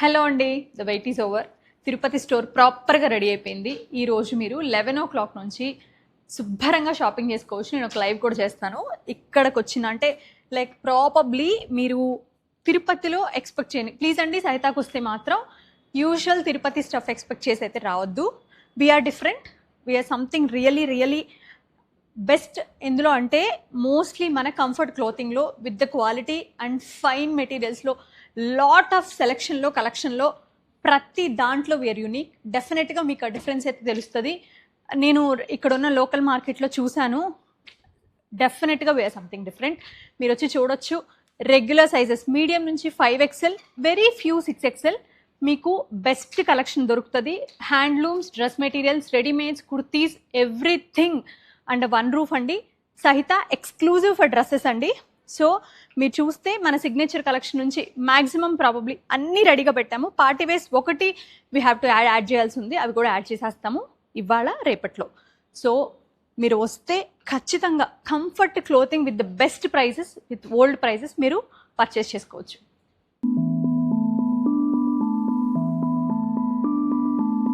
Hello అండి, the wait is over. Tirupati store ప్రాపర్గా ready అయిపోయింది. ఈరోజు మీరు 11 o'clock నుంచి శుభ్రంగా షాపింగ్ చేసుకోవచ్చు. నేను ఒక లైవ్ కూడా చేస్తాను. ఇక్కడికి వచ్చిన అంటే లైక్ ప్రాపబ్లీ మీరు తిరుపతిలో ఎక్స్పెక్ట్ చేయండి. ప్లీజ్ అండి, సైతాకు వస్తే మాత్రం యూజువల్ తిరుపతి స్టఫ్ ఎక్స్పెక్ట్ చేసి అయితే రావద్దు. We are different, we are something really best. ఎందులో అంటే మోస్ట్లీ మన కంఫర్ట్ క్లోతింగ్లో with the quality and fine మెటీరియల్స్లో లాట్ ఆఫ్ సెలెక్షన్లో కలెక్షన్లో ప్రతి దాంట్లో వీఆర్ యూనిక్. డెఫినెట్గా మీకు ఆ డిఫరెన్స్ అయితే తెలుస్తుంది. నేను ఇక్కడ ఉన్న లోకల్ మార్కెట్లో చూశాను. డెఫినెట్గా వీఆర్ సంథింగ్ డిఫరెంట్. మీరు వచ్చి చూడొచ్చు. రెగ్యులర్ సైజెస్ మీడియం నుంచి 5XL, వెరీ ఫ్యూ 6XL మీకు బెస్ట్ కలెక్షన్ దొరుకుతుంది. Handlooms, dress materials, readymades, kurtis, everything and one roof అండి. సహిత ఎక్స్క్లూజివ్ ఫర్ డ్రెస్సెస్ అండి. సో మీరు చూస్తే మన సిగ్నేచర్ కలెక్షన్ నుంచి మ్యాక్సిమం ప్రాబబ్లీ అన్నీ రెడీగా పెట్టాము. పార్టీ వేస్ ఒకటి వీ హ్యావ్ టు యాడ్ చేయాల్సి ఉంది, అవి కూడా యాడ్ చేసేస్తాము ఇవాళ రేపట్లో. సో మీరు వస్తే ఖచ్చితంగా comfort clothing with the best prices, with old prices మీరు పర్చేస్ చేసుకోవచ్చు.